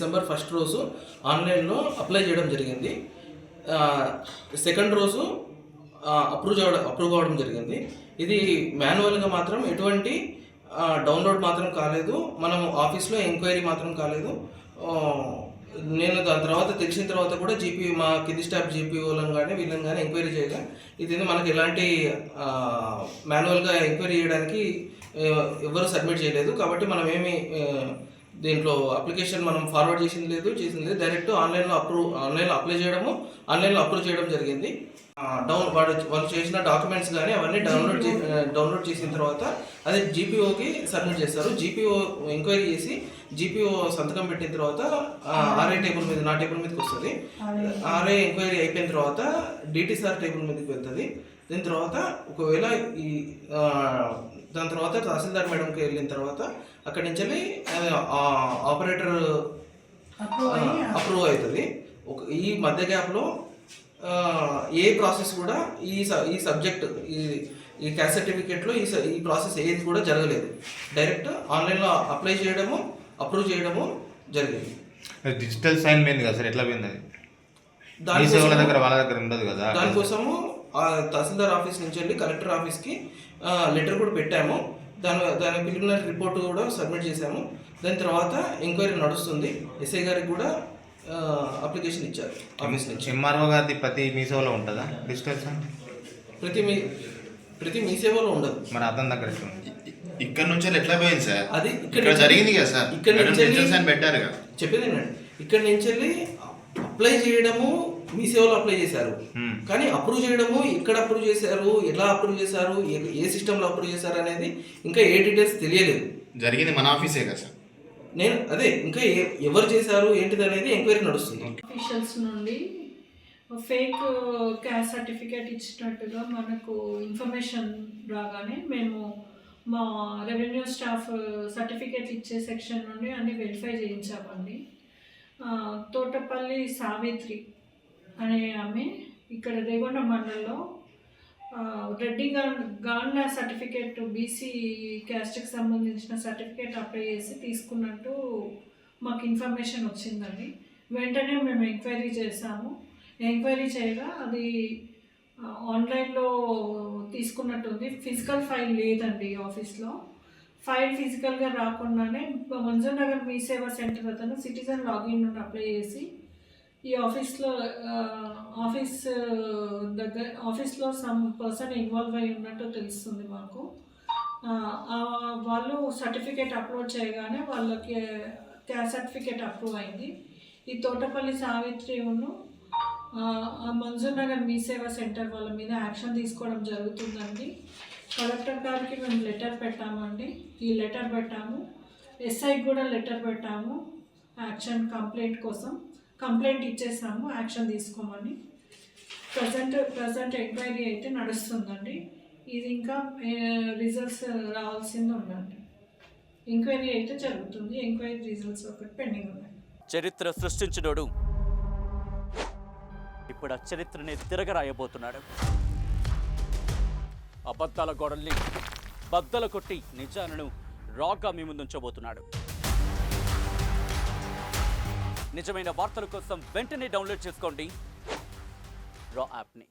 December 1 రోజు ఆన్లైన్లో apply చేయడం జరిగింది. సెకండ్ రోజు అప్రూవ్ అవ్వడం జరిగింది. ఇది మాన్యువల్గా మాత్రం ఎటువంటి డౌన్లోడ్ మాత్రం కాలేదు. మనం ఆఫీస్లో ఎంక్వైరీ మాత్రం కాలేదు. నేను దాని తర్వాత తెలిసిన తర్వాత కూడా మా కింది స్టాఫ్ జీపీఓలను కానీ వీళ్ళని కానీ ఎంక్వైరీ చేయగా ఇది మనకి ఎలాంటి మాన్యువల్గా ఎంక్వైరీ చేయడానికి ఎవరు సబ్మిట్ చేయలేదు. కాబట్టి మనం దీంట్లో అప్లికేషన్ మనం ఫార్వర్డ్ చేసింది లేదు. డైరెక్ట్ ఆన్లైన్లో అప్లై చేయడము, ఆన్లైన్లో అప్రూవ్ చేయడం జరిగింది. వాళ్ళు చేసిన డాక్యుమెంట్స్ కానీ అవన్నీ డౌన్లోడ్ చేసిన తర్వాత అది జీపీఓకి సబ్మిట్ చేస్తారు. జీపీఓ ఎంక్వైరీ చేసి జీపీఓ సంతకం పెట్టిన తర్వాత ఆర్ఐ టేబుల్ మీద నా టేబుల్ మీదకి వస్తుంది. ఆర్ఐ ఎంక్వైరీ అయిపోయిన తర్వాత డిటిసార్ టేబుల్ మీదకి వెళ్తుంది. దీని తర్వాత ఒకవేళ దాని తర్వాత తహసీల్దార్ మేడంకి వెళ్ళిన తర్వాత అక్కడి నుంచి ఆపరేటర్ అప్రూవ్ అవుతుంది. ఈ మధ్య గ్యాప్లో ఏ ప్రాసెస్ కూడా ఈ సబ్జెక్ట్ ఈ క్యాస్ట్ సర్టిఫికేట్లో ఈ ప్రాసెస్ ఏది కూడా జరగలేదు. డైరెక్ట్ ఆన్లైన్లో అప్లై చేయడము, అప్రూవ్ చేయడము జరిగింది. డిజిటల్ సైన్ పోయింది కదా సార్, ఎట్లా పోయింది అది? వాళ్ళ దగ్గర ఉండదు కదా. దానికోసము తహసీల్దార్ ఆఫీస్ నుంచి వెళ్ళి కలెక్టర్ ఆఫీస్కి లెటర్ కూడా పెట్టాము. దాని ప్రిలిమినరీ రిపోర్ట్ కూడా సబ్మిట్ చేశాము. దాని తర్వాత ఎంక్వైరీ నడుస్తుంది. ఎస్ఐ గారికి కూడా అప్లికేషన్ ఇచ్చారు ఆఫీస్ నుంచి. ఎంఆర్ఓ గారి ప్రతి మీ సేవలో ఉంటుందా డిజిటల్ సైన్? ప్రతి మీ సేవలో ఉండదు. మరి అతని దగ్గర ఇక్కడ నుంచి ఎట్లా పోయింది సార్? అది ఇక్కడ జరిగింది కదా సార్, ఇక్కడ నుంచి పెట్టారు కదా. చెప్పేది ఏంటంటే ఇక్కడ నుంచి వెళ్ళి అప్లై చేయడము మీ సేవలో అప్లై చేశారు, కానీ అప్రూవ్ చేయడము ఎక్కడ అప్రూవ్ చేశారు, ఎలా అప్రూవ్ చేశారు, ఏ సిస్టంలో అప్రూవ్ చేశారు అనేది ఇంకా ఏ డీటెయిల్స్ తెలియలేదు. జరిగింది మన ఆఫీసే కదా సార్. నేను అదే ఇంకా ఎవరు చేశారు ఏంటిది అనేది ఎంక్వైరీ నడుస్తుంది. ఆఫీషియల్స్ నుండి ఫేక్ క్యాస్ట్ సర్టిఫికేట్ ఇచ్చినట్టుగా మనకు ఇన్ఫర్మేషన్ రాగానే మేము మా రెవెన్యూ స్టాఫ్ సర్టిఫికేట్ ఇచ్చే సెక్షన్ నుండి అన్ని వెరిఫై చేయించామండి. తోటపల్లి సావిత్రి అనే ఆమె ఇక్కడ రేగొండ మండలంలో రెడ్డి గాండ్ల సర్టిఫికేట్ బీసీ క్యాస్ట్కి సంబంధించిన సర్టిఫికేట్ అప్లై చేసి తీసుకున్నట్టు మాకు ఇన్ఫర్మేషన్ వచ్చిందండి. వెంటనే మేము ఎంక్వైరీ చేసాము. ఎంక్వైరీ చేయగా అది ఆన్లైన్లో తీసుకున్నట్టుంది. ఫిజికల్ ఫైల్ లేదండి ఆఫీస్లో. ఫైల్ ఫిజికల్గా రాకుండానే మంజూర్ నగర్ మీ సేవా సెంటర్ అతను సిటిజన్ లాగిన్ నుండి అప్లై చేసి ఈ ఆఫీస్లో సమ్ పర్సన్ ఇన్వాల్వ్ అయి ఉన్నట్టు తెలుస్తుంది మాకు. వాళ్ళు సర్టిఫికేట్ అప్లోడ్ చేయగానే వాళ్ళకి క్యాస్ట్ సర్టిఫికేట్ అప్రూవ్ అయింది. ఈ తోటపల్లి సావిత్రి మంజూర్ నగర్ మీ సేవా సెంటర్ వాళ్ళ మీద యాక్షన్ తీసుకోవడం జరుగుతుందండి. కలెక్టర్ గారికి మేము లెటర్ పెట్టామండి. ఈ లెటర్ పెట్టాము, ఎస్ఐకి కూడా లెటర్ పెట్టాము యాక్షన్ కంప్లైంట్ కోసం. కంప్లైంట్ ఇచ్చేసాము, యాక్షన్ తీసుకోమని. ప్రజెంట్ ఎంక్వైరీ అయితే నడుస్తుందండి. ఇది ఇంకా రిజల్ట్స్ రావాల్సింది ఉందండి. ఎంక్వైరీ అయితే జరుగుతుంది. ఎంక్వైరీ రిజల్ట్స్ ఒకటి పెండింగ్ ఉన్నాయి. చరిత్ర సృష్టించినోడు ఇప్పుడు ఆ చరిత్రని తిరగరాయబోతున్నాడు. అబద్ధాల గోడల్ని బద్దలు కొట్టి నిజాలను రాగా మీ ముందుంచబోతున్నాడు. నిజమైన వార్తల కోసం వెంటనే డౌన్లోడ్ చేసుకోండి రా యాప్ని.